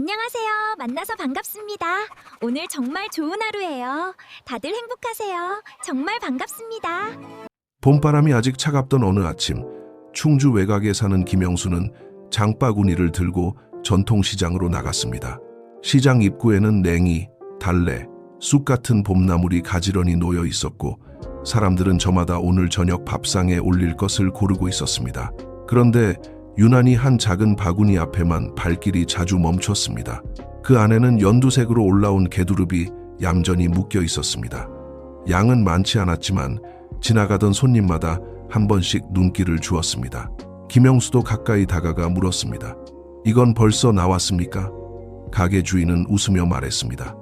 안녕하세요. 만나서 반갑습니다. 오늘 정말 좋은 하루예요. 다들 행복하세요. 정말 반갑습니다. 봄바람이 아직 차갑던 어느 아침, 충주 외곽에 사는 김영수는 장바구니를 들고 전통시장으로 나갔습니다. 시장 입구에는 냉이, 달래, 쑥 같은 봄나물이 가지런히 놓여 있었고 사람들은 저마다 오늘 저녁 밥상에 올릴 것을 고르고 있었습니다. 그런데 유난히 한 작은 바구니 앞에만 발길이 자주 멈췄습니다. 그 안에는 연두색으로 올라온 게두릅이 얌전히 묶여 있었습니다. 양은 많지 않았지만 지나가던 손님마다 한 번씩 눈길을 주었습니다. 김영수도 가까이 다가가 물었습니다. 이건 벌써 나왔습니까? 가게 주인은 웃으며 말했습니다.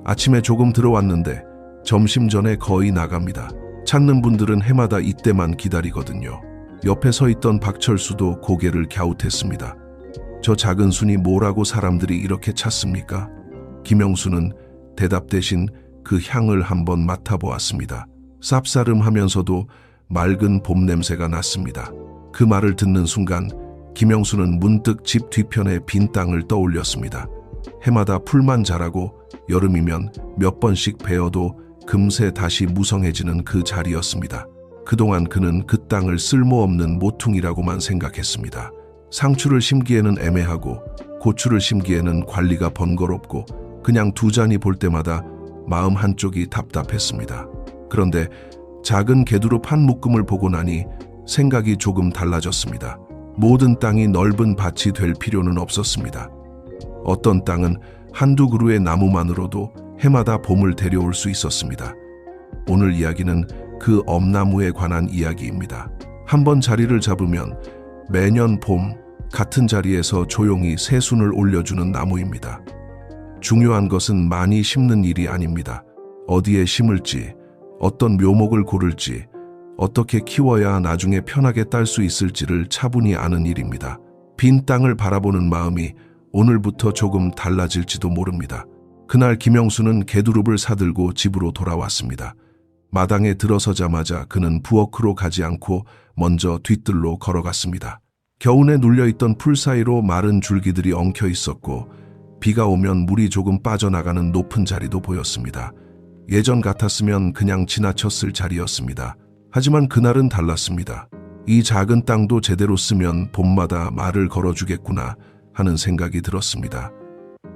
아침에 조금 들어왔는데 점심 전에 거의 나갑니다. 찾는 분들은 해마다 이때만 기다리거든요. 옆에 서 있던 박철수도 고개를 갸웃했습니다. 저 작은 순이 뭐라고 사람들이 이렇게 찾습니까? 김영수는 대답 대신 그 향을 한번 맡아보았습니다. 쌉싸름하면서도 맑은 봄 냄새가 났습니다. 그 말을 듣는 순간 김영수는 문득 집 뒤편의 빈 땅을 떠올렸습니다. 해마다 풀만 자라고 여름이면 몇 번씩 베어도 금세 다시 무성해지는 그 자리였습니다. 그동안 그는 그 땅을 쓸모없는 모퉁이라고만 생각했습니다. 상추를 심기에는 애매하고 고추를 심기에는 관리가 번거롭고 그냥 두 잔이 볼 때마다 마음 한쪽이 답답했습니다. 그런데 작은 게두릅 한 묶음을 보고 나니 생각이 조금 달라졌습니다. 모든 땅이 넓은 밭이 될 필요는 없었습니다. 어떤 땅은 한두 그루의 나무만으로도 해마다 봄을 데려올 수 있었습니다. 오늘 이야기는 그 엄나무에 관한 이야기입니다. 한번 자리를 잡으면 매년 봄 같은 자리에서 조용히 새순을 올려주는 나무입니다. 중요한 것은 많이 심는 일이 아닙니다. 어디에 심을지, 어떤 묘목을 고를지, 어떻게 키워야 나중에 편하게 딸 수 있을지를 차분히 아는 일입니다. 빈 땅을 바라보는 마음이 오늘부터 조금 달라질지도 모릅니다. 그날 김영수는 게두릅을 사들고 집으로 돌아왔습니다. 마당에 들어서자마자 그는 부엌으로 가지 않고 먼저 뒤뜰로 걸어갔습니다. 겨우내 눌려있던 풀 사이로 마른 줄기들이 엉켜 있었고 비가 오면 물이 조금 빠져나가는 높은 자리도 보였습니다. 예전 같았으면 그냥 지나쳤을 자리였습니다. 하지만 그날은 달랐습니다. 이 작은 땅도 제대로 쓰면 봄마다 말을 걸어주겠구나 하는 생각이 들었습니다.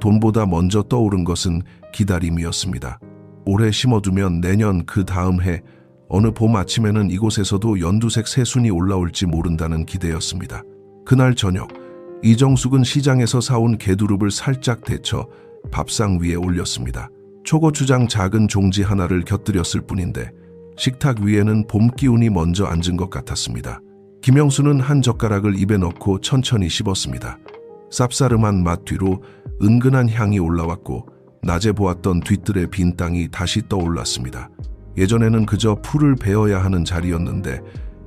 돈보다 먼저 떠오른 것은 기다림이었습니다. 올해 심어두면 내년 그 다음 해 어느 봄 아침에는 이곳에서도 연두색 새순이 올라올지 모른다는 기대였습니다. 그날 저녁 이정숙은 시장에서 사온 게두릅을 살짝 데쳐 밥상 위에 올렸습니다. 초고추장 작은 종지 하나를 곁들였을 뿐인데 식탁 위에는 봄 기운이 먼저 앉은 것 같았습니다. 김영수는 한 젓가락을 입에 넣고 천천히 씹었습니다. 쌉싸름한 맛 뒤로 은근한 향이 올라왔고 낮에 보았던 뒤뜰의 빈 땅이 다시 떠올랐습니다. 예전에는 그저 풀을 베어야 하는 자리였는데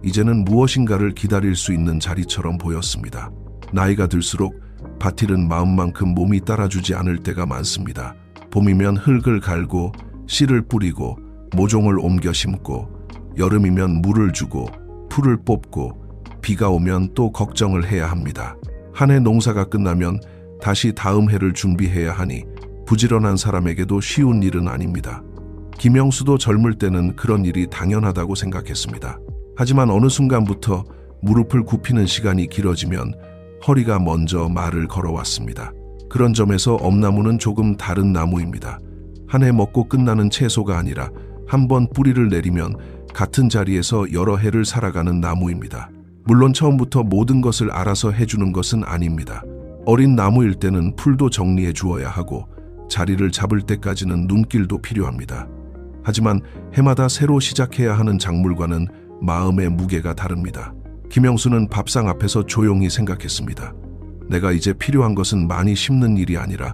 이제는 무엇인가를 기다릴 수 있는 자리처럼 보였습니다. 나이가 들수록 밭일은 마음만큼 몸이 따라주지 않을 때가 많습니다. 봄이면 흙을 갈고 씨를 뿌리고 모종을 옮겨 심고 여름이면 물을 주고 풀을 뽑고 비가 오면 또 걱정을 해야 합니다. 한 해 농사가 끝나면 다시 다음 해를 준비해야 하니 부지런한 사람에게도 쉬운 일은 아닙니다. 김영수도 젊을 때는 그런 일이 당연하다고 생각했습니다. 하지만 어느 순간부터 무릎을 굽히는 시간이 길어지면 허리가 먼저 말을 걸어왔습니다. 그런 점에서 엄나무는 조금 다른 나무입니다. 한 해 먹고 끝나는 채소가 아니라 한 번 뿌리를 내리면 같은 자리에서 여러 해를 살아가는 나무입니다. 물론 처음부터 모든 것을 알아서 해주는 것은 아닙니다. 어린 나무일 때는 풀도 정리해 주어야 하고 자리를 잡을 때까지는 눈길도 필요합니다. 하지만 해마다 새로 시작해야 하는 작물과는 마음의 무게가 다릅니다. 김영수는 밥상 앞에서 조용히 생각했습니다. 내가 이제 필요한 것은 많이 심는 일이 아니라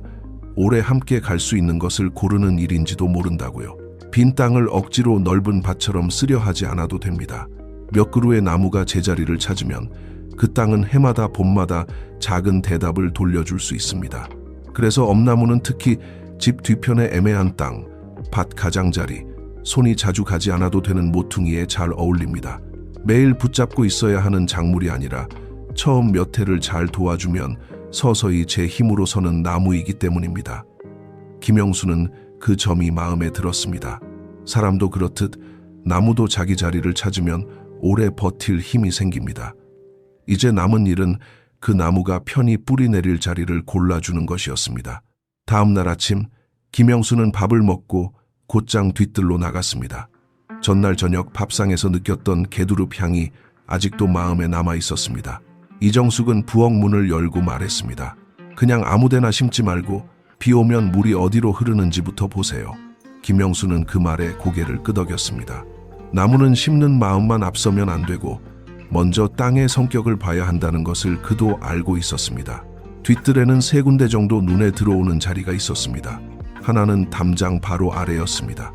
오래 함께 갈 수 있는 것을 고르는 일인지도 모른다고요. 빈 땅을 억지로 넓은 밭처럼 쓰려 하지 않아도 됩니다. 몇 그루의 나무가 제자리를 찾으면 그 땅은 해마다 봄마다 작은 대답을 돌려줄 수 있습니다. 그래서 엄나무는 특히 집 뒤편의 애매한 땅, 밭 가장자리, 손이 자주 가지 않아도 되는 모퉁이에 잘 어울립니다. 매일 붙잡고 있어야 하는 작물이 아니라 처음 몇 해를 잘 도와주면 서서히 제 힘으로 서는 나무이기 때문입니다. 김영수는 그 점이 마음에 들었습니다. 사람도 그렇듯 나무도 자기 자리를 찾으면 오래 버틸 힘이 생깁니다. 이제 남은 일은 그 나무가 편히 뿌리 내릴 자리를 골라주는 것이었습니다. 다음 날 아침 김영수는 밥을 먹고 곧장 뒤뜰로 나갔습니다. 전날 저녁 밥상에서 느꼈던 개두릅 향이 아직도 마음에 남아 있었습니다. 이정숙은 부엌 문을 열고 말했습니다. 그냥 아무데나 심지 말고 비 오면 물이 어디로 흐르는지부터 보세요. 김영수는 그 말에 고개를 끄덕였습니다. 나무는 심는 마음만 앞서면 안 되고 먼저 땅의 성격을 봐야 한다는 것을 그도 알고 있었습니다. 뒷뜰에는 3군데 정도 눈에 들어오는 자리가 있었습니다. 하나는 담장 바로 아래였습니다.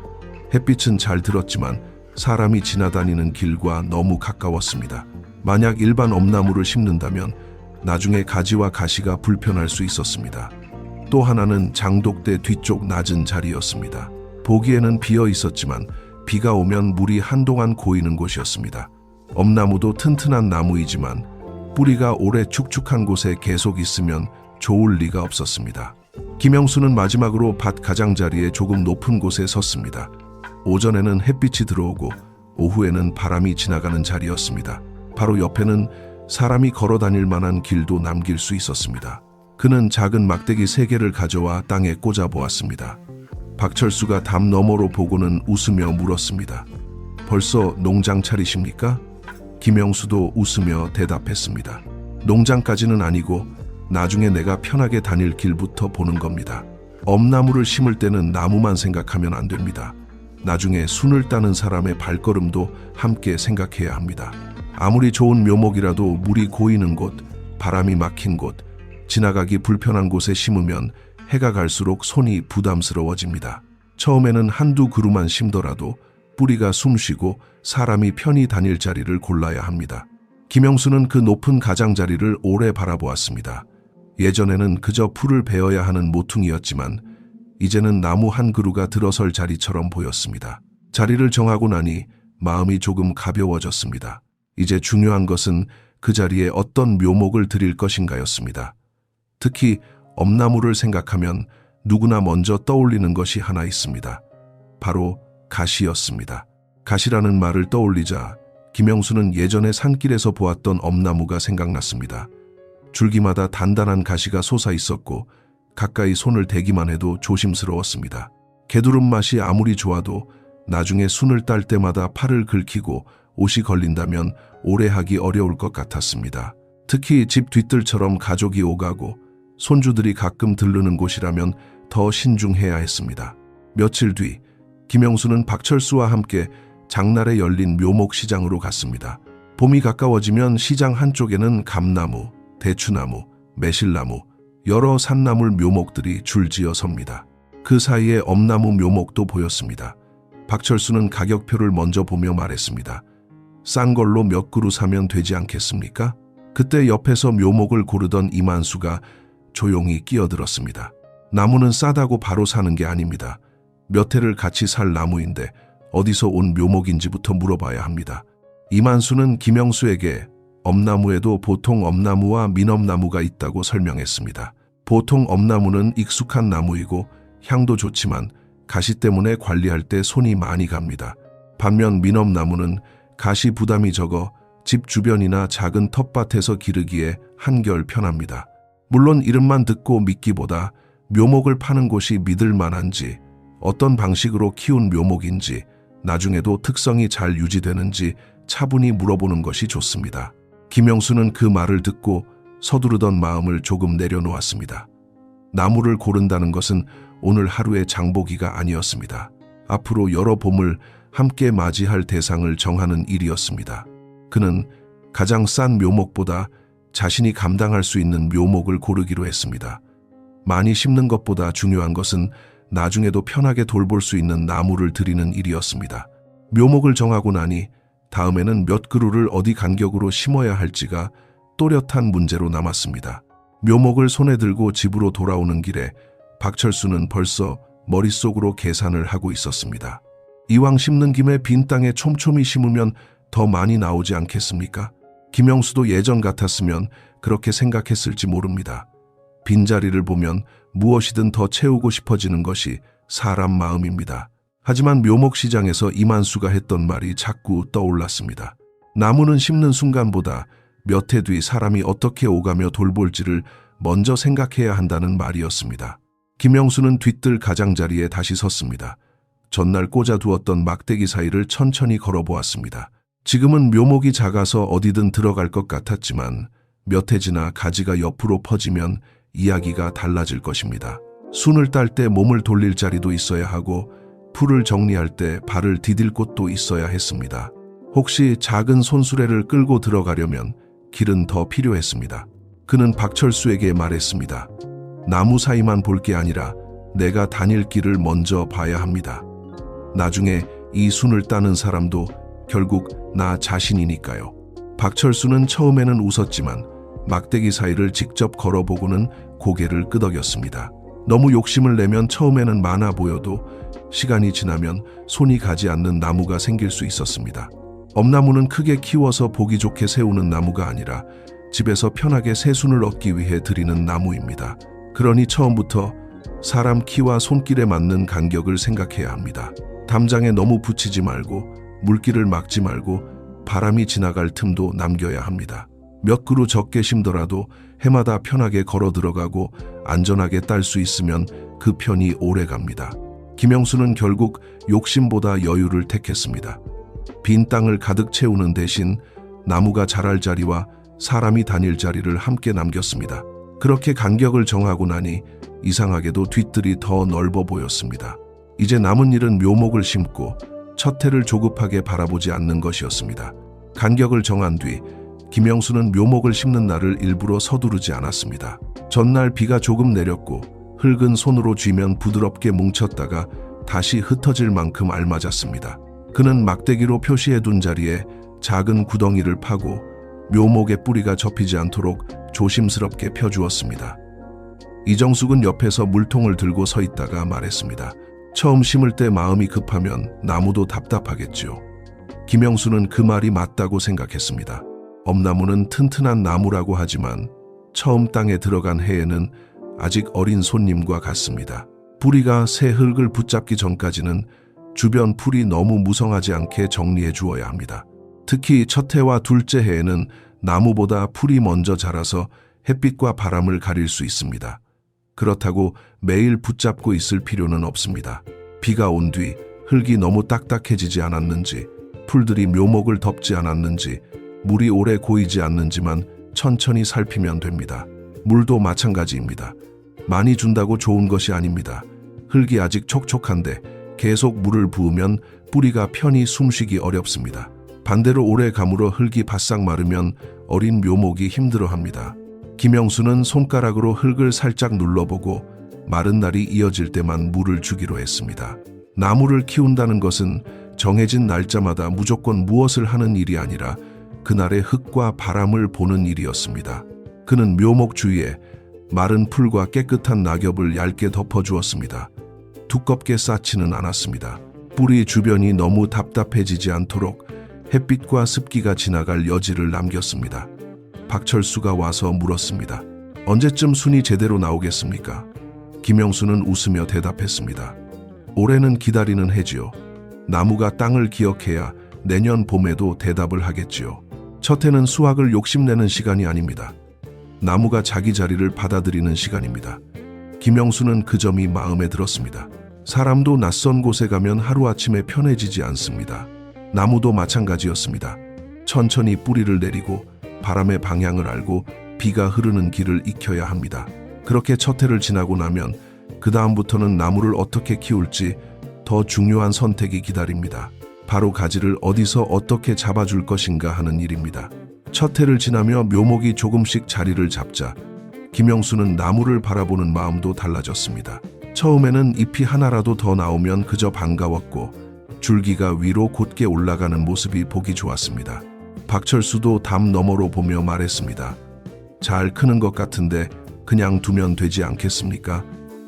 햇빛은 잘 들었지만 사람이 지나다니는 길과 너무 가까웠습니다. 만약 일반 엄나무를 심는다면 나중에 가지와 가시가 불편할 수 있었습니다. 또 하나는 장독대 뒤쪽 낮은 자리였습니다. 보기에는 비어 있었지만 비가 오면 물이 한동안 고이는 곳이었습니다. 엄나무도 튼튼한 나무이지만 뿌리가 오래 축축한 곳에 계속 있으면 좋을 리가 없었습니다. 김영수는 마지막으로 밭 가장자리에 조금 높은 곳에 섰습니다. 오전에는 햇빛이 들어오고 오후에는 바람이 지나가는 자리였습니다. 바로 옆에는 사람이 걸어 다닐 만한 길도 남길 수 있었습니다. 그는 작은 막대기 3개를 가져와 땅에 꽂아 보았습니다. 박철수가 담 너머로 보고는 웃으며 물었습니다. 벌써 농장 차리십니까? 김영수도 웃으며 대답했습니다. 농장까지는 아니고 나중에 내가 편하게 다닐 길부터 보는 겁니다. 엄나무를 심을 때는 나무만 생각하면 안 됩니다. 나중에 순을 따는 사람의 발걸음도 함께 생각해야 합니다. 아무리 좋은 묘목이라도 물이 고이는 곳, 바람이 막힌 곳, 지나가기 불편한 곳에 심으면 해가 갈수록 손이 부담스러워집니다. 처음에는 한두 그루만 심더라도 뿌리가 숨쉬고 사람이 편히 다닐 자리를 골라야 합니다. 김영수는 그 높은 가장자리를 오래 바라보았습니다. 예전에는 그저 풀을 베어야 하는 모퉁이였지만 이제는 나무 한 그루가 들어설 자리처럼 보였습니다. 자리를 정하고 나니 마음이 조금 가벼워졌습니다. 이제 중요한 것은 그 자리에 어떤 묘목을 드릴 것인가였습니다. 특히 엄나무를 생각하면 누구나 먼저 떠올리는 것이 하나 있습니다. 바로 가시였습니다. 가시라는 말을 떠올리자 김영수는 예전에 산길에서 보았던 엄나무가 생각났습니다. 줄기마다 단단한 가시가 솟아 있었고 가까이 손을 대기만 해도 조심스러웠습니다. 개두릅 맛이 아무리 좋아도 나중에 순을 딸 때마다 팔을 긁히고 옷이 걸린다면 오래 하기 어려울 것 같았습니다. 특히 집 뒷뜰처럼 가족이 오가고 손주들이 가끔 들르는 곳이라면 더 신중해야 했습니다. 며칠 뒤 김영수는 박철수와 함께 장날에 열린 묘목 시장으로 갔습니다. 봄이 가까워지면 시장 한쪽에는 감나무, 대추나무, 매실나무, 여러 산나물 묘목들이 줄지어 섭니다. 그 사이에 엄나무 묘목도 보였습니다. 박철수는 가격표를 먼저 보며 말했습니다. 싼 걸로 몇 그루 사면 되지 않겠습니까? 그때 옆에서 묘목을 고르던 이만수가 조용히 끼어들었습니다. 나무는 싸다고 바로 사는 게 아닙니다. 몇 해를 같이 살 나무인데 어디서 온 묘목인지부터 물어봐야 합니다. 이만수는 김영수에게 엄나무에도 보통 엄나무와 민엄나무가 있다고 설명했습니다. 보통 엄나무는 익숙한 나무이고 향도 좋지만 가시 때문에 관리할 때 손이 많이 갑니다. 반면 민엄나무는 가시 부담이 적어 집 주변이나 작은 텃밭에서 기르기에 한결 편합니다. 물론 이름만 듣고 믿기보다 묘목을 파는 곳이 믿을 만한지, 어떤 방식으로 키운 묘목인지, 나중에도 특성이 잘 유지되는지 차분히 물어보는 것이 좋습니다. 김영수는 그 말을 듣고 서두르던 마음을 조금 내려놓았습니다. 나무를 고른다는 것은 오늘 하루의 장보기가 아니었습니다. 앞으로 여러 봄을 함께 맞이할 대상을 정하는 일이었습니다. 그는 가장 싼 묘목보다 자신이 감당할 수 있는 묘목을 고르기로 했습니다. 많이 심는 것보다 중요한 것은 나중에도 편하게 돌볼 수 있는 나무를 들이는 일이었습니다. 묘목을 정하고 나니 다음에는 몇 그루를 어디 간격으로 심어야 할지가 또렷한 문제로 남았습니다. 묘목을 손에 들고 집으로 돌아오는 길에 박철수는 벌써 머릿속으로 계산을 하고 있었습니다. 이왕 심는 김에 빈 땅에 촘촘히 심으면 더 많이 나오지 않겠습니까? 김영수도 예전 같았으면 그렇게 생각했을지 모릅니다. 빈자리를 보면 무엇이든 더 채우고 싶어지는 것이 사람 마음입니다. 하지만 묘목시장에서 이만수가 했던 말이 자꾸 떠올랐습니다. 나무는 심는 순간보다 몇 해 뒤 사람이 어떻게 오가며 돌볼지를 먼저 생각해야 한다는 말이었습니다. 김영수는 뒤뜰 가장자리에 다시 섰습니다. 전날 꽂아두었던 막대기 사이를 천천히 걸어보았습니다. 지금은 묘목이 작아서 어디든 들어갈 것 같았지만 몇 해 지나 가지가 옆으로 퍼지면 이야기가 달라질 것입니다. 순을 딸 때 몸을 돌릴 자리도 있어야 하고 풀을 정리할 때 발을 디딜 곳도 있어야 했습니다. 혹시 작은 손수레를 끌고 들어가려면 길은 더 필요했습니다. 그는 박철수에게 말했습니다. 나무 사이만 볼 게 아니라 내가 다닐 길을 먼저 봐야 합니다. 나중에 이 순을 따는 사람도 결국 나 자신이니까요. 박철수는 처음에는 웃었지만 막대기 사이를 직접 걸어보고는 고개를 끄덕였습니다. 너무 욕심을 내면 처음에는 많아 보여도 시간이 지나면 손이 가지 않는 나무가 생길 수 있었습니다. 엄나무는 크게 키워서 보기 좋게 세우는 나무가 아니라 집에서 편하게 새순을 얻기 위해 들이는 나무입니다. 그러니 처음부터 사람 키와 손길에 맞는 간격을 생각해야 합니다. 담장에 너무 붙이지 말고 물길을 막지 말고 바람이 지나갈 틈도 남겨야 합니다. 몇 그루 적게 심더라도 해마다 편하게 걸어 들어가고 안전하게 딸 수 있으면 그 편이 오래 갑니다. 김영수는 결국 욕심보다 여유를 택했습니다. 빈 땅을 가득 채우는 대신 나무가 자랄 자리와 사람이 다닐 자리를 함께 남겼습니다. 그렇게 간격을 정하고 나니 이상하게도 뒤뜰이 더 넓어 보였습니다. 이제 남은 일은 묘목을 심고 첫 해를 조급하게 바라보지 않는 것이었습니다. 간격을 정한 뒤 김영수는 묘목을 심는 날을 일부러 서두르지 않았습니다. 전날 비가 조금 내렸고 흙은 손으로 쥐면 부드럽게 뭉쳤다가 다시 흩어질 만큼 알맞았습니다. 그는 막대기로 표시해둔 자리에 작은 구덩이를 파고 묘목의 뿌리가 접히지 않도록 조심스럽게 펴주었습니다. 이정숙은 옆에서 물통을 들고 서 있다가 말했습니다. 처음 심을 때 마음이 급하면 나무도 답답하겠지요. 김영수는 그 말이 맞다고 생각했습니다. 엄나무는 튼튼한 나무라고 하지만 처음 땅에 들어간 해에는 아직 어린 손님과 같습니다. 뿌리가 새 흙을 붙잡기 전까지는 주변 풀이 너무 무성하지 않게 정리해 주어야 합니다. 특히 첫 해와 둘째 해에는 나무보다 풀이 먼저 자라서 햇빛과 바람을 가릴 수 있습니다. 그렇다고 매일 붙잡고 있을 필요는 없습니다. 비가 온 뒤 흙이 너무 딱딱해지지 않았는지, 풀들이 묘목을 덮지 않았는지, 물이 오래 고이지 않는지만 천천히 살피면 됩니다. 물도 마찬가지입니다. 많이 준다고 좋은 것이 아닙니다. 흙이 아직 촉촉한데 계속 물을 부으면 뿌리가 편히 숨쉬기 어렵습니다. 반대로 오래 가물어 흙이 바싹 마르면 어린 묘목이 힘들어합니다. 김영수는 손가락으로 흙을 살짝 눌러보고 마른 날이 이어질 때만 물을 주기로 했습니다. 나무를 키운다는 것은 정해진 날짜마다 무조건 무엇을 하는 일이 아니라 그날의 흙과 바람을 보는 일이었습니다. 그는 묘목 주위에 마른 풀과 깨끗한 낙엽을 얇게 덮어주었습니다. 두껍게 쌓지는 않았습니다. 뿌리 주변이 너무 답답해지지 않도록 햇빛과 습기가 지나갈 여지를 남겼습니다. 박철수가 와서 물었습니다. 언제쯤 순이 제대로 나오겠습니까? 김영수는 웃으며 대답했습니다. 올해는 기다리는 해지요. 나무가 땅을 기억해야 내년 봄에도 대답을 하겠지요. 첫 해는 수확을 욕심내는 시간이 아닙니다. 나무가 자기 자리를 받아들이는 시간입니다. 김영수는 그 점이 마음에 들었습니다. 사람도 낯선 곳에 가면 하루아침에 편해지지 않습니다. 나무도 마찬가지였습니다. 천천히 뿌리를 내리고 바람의 방향을 알고 비가 흐르는 길을 익혀야 합니다. 그렇게 첫 해를 지나고 나면 그 다음부터는 나무를 어떻게 키울지 더 중요한 선택이 기다립니다. 바로 가지를 어디서 어떻게 잡아줄 것인가 하는 일입니다. 첫 해를 지나며 묘목이 조금씩 자리를 잡자 김영수는 나무를 바라보는 마음도 달라졌습니다. 처음에는 잎이 하나라도 더 나오면 그저 반가웠고 줄기가 위로 곧게 올라가는 모습이 보기 좋았습니다. 박철수도 담 너머로 보며 말했습니다. 잘 크는 것 같은데 그냥 두면 되지 않겠습니까?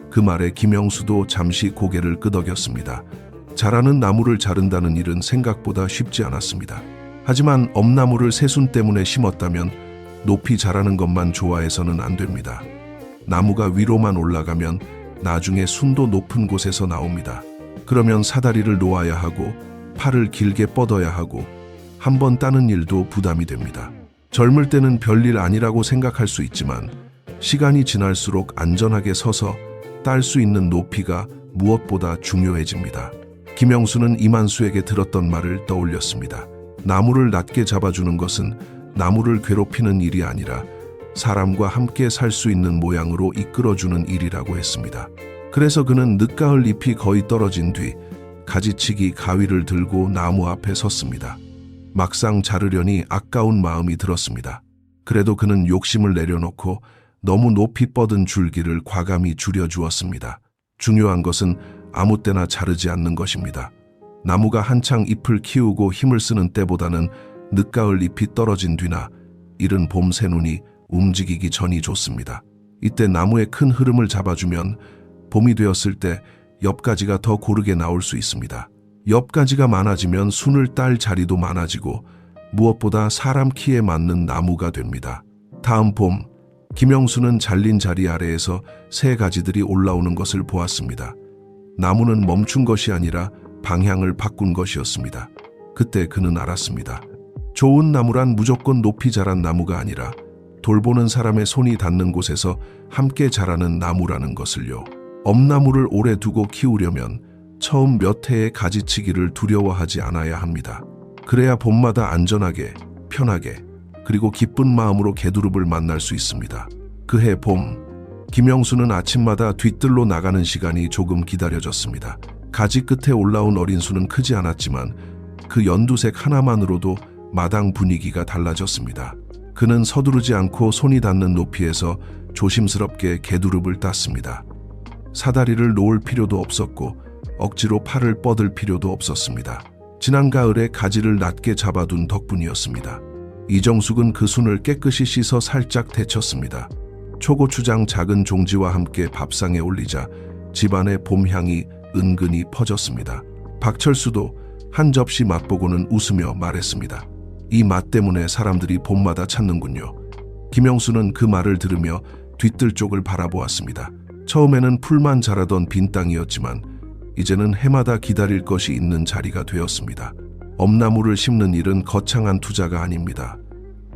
그 말에 김영수도 잠시 고개를 끄덕였습니다. 자라는 나무를 자른다는 일은 생각보다 쉽지 않았습니다. 하지만 엄나무를 새순 때문에 심었다면 높이 자라는 것만 좋아해서는 안 됩니다. 나무가 위로만 올라가면 나중에 순도 높은 곳에서 나옵니다. 그러면 사다리를 놓아야 하고 팔을 길게 뻗어야 하고 한 번 따는 일도 부담이 됩니다. 젊을 때는 별일 아니라고 생각할 수 있지만 시간이 지날수록 안전하게 서서 딸 수 있는 높이가 무엇보다 중요해집니다. 김영수는 이만수에게 들었던 말을 떠올렸습니다. 나무를 낮게 잡아주는 것은 나무를 괴롭히는 일이 아니라 사람과 함께 살 수 있는 모양으로 이끌어주는 일이라고 했습니다. 그래서 그는 늦가을 잎이 거의 떨어진 뒤 가지치기 가위를 들고 나무 앞에 섰습니다. 막상 자르려니 아까운 마음이 들었습니다. 그래도 그는 욕심을 내려놓고 너무 높이 뻗은 줄기를 과감히 줄여주었습니다. 중요한 것은 아무 때나 자르지 않는 것입니다. 나무가 한창 잎을 키우고 힘을 쓰는 때보다는 늦가을 잎이 떨어진 뒤나 이른 봄 새눈이 움직이기 전이 좋습니다. 이때 나무의 큰 흐름을 잡아주면 봄이 되었을 때 엽가지가 더 고르게 나올 수 있습니다. 엽가지가 많아지면 순을 딸 자리도 많아지고 무엇보다 사람 키에 맞는 나무가 됩니다. 다음 봄, 김영수는 잘린 자리 아래에서 새 가지들이 올라오는 것을 보았습니다. 나무는 멈춘 것이 아니라 방향을 바꾼 것이었습니다. 그때 그는 알았습니다. 좋은 나무란 무조건 높이 자란 나무가 아니라 돌보는 사람의 손이 닿는 곳에서 함께 자라는 나무라는 것을요. 엄나무를 오래 두고 키우려면 처음 몇 해의 가지치기를 두려워하지 않아야 합니다. 그래야 봄마다 안전하게, 편하게, 그리고 기쁜 마음으로 개두릅을 만날 수 있습니다. 그해 봄, 김영수는 아침마다 뒤뜰로 나가는 시간이 조금 기다려졌습니다. 가지 끝에 올라온 어린 수는 크지 않았지만 그 연두색 하나만으로도 마당 분위기가 달라졌습니다. 그는 서두르지 않고 손이 닿는 높이에서 조심스럽게 개두릅을 땄습니다. 사다리를 놓을 필요도 없었고 억지로 팔을 뻗을 필요도 없었습니다. 지난 가을에 가지를 낮게 잡아둔 덕분이었습니다. 이정숙은 그 순을 깨끗이 씻어 살짝 데쳤습니다. 초고추장 작은 종지와 함께 밥상에 올리자 집안의 봄향이 은근히 퍼졌습니다. 박철수도 한 접시 맛보고는 웃으며 말했습니다. 이 맛 때문에 사람들이 봄마다 찾는군요. 김영수는 그 말을 들으며 뒤뜰 쪽을 바라보았습니다. 처음에는 풀만 자라던 빈 땅이었지만 이제는 해마다 기다릴 것이 있는 자리가 되었습니다. 엄나무를 심는 일은 거창한 투자가 아닙니다.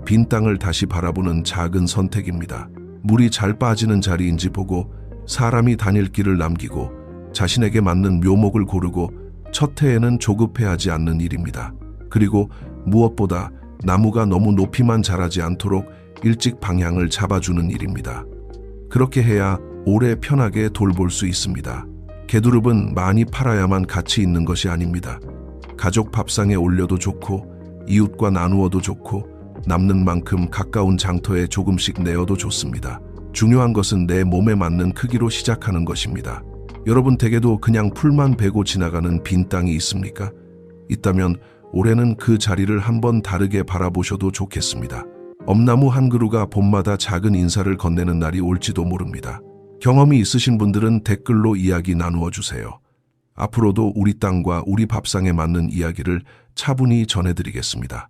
빈 땅을 다시 바라보는 작은 선택입니다. 물이 잘 빠지는 자리인지 보고 사람이 다닐 길을 남기고 자신에게 맞는 묘목을 고르고 첫 해에는 조급해하지 않는 일입니다. 그리고 무엇보다 나무가 너무 높이만 자라지 않도록 일찍 방향을 잡아주는 일입니다. 그렇게 해야 오래 편하게 돌볼 수 있습니다. 개두릅은 많이 팔아야만 가치 있는 것이 아닙니다. 가족 밥상에 올려도 좋고 이웃과 나누어도 좋고 남는 만큼 가까운 장터에 조금씩 내어도 좋습니다. 중요한 것은 내 몸에 맞는 크기로 시작하는 것입니다. 여러분 댁에도 그냥 풀만 베고 지나가는 빈 땅이 있습니까? 있다면 올해는 그 자리를 한번 다르게 바라보셔도 좋겠습니다. 엄나무 한 그루가 봄마다 작은 인사를 건네는 날이 올지도 모릅니다. 경험이 있으신 분들은 댓글로 이야기 나누어 주세요. 앞으로도 우리 땅과 우리 밥상에 맞는 이야기를 차분히 전해드리겠습니다.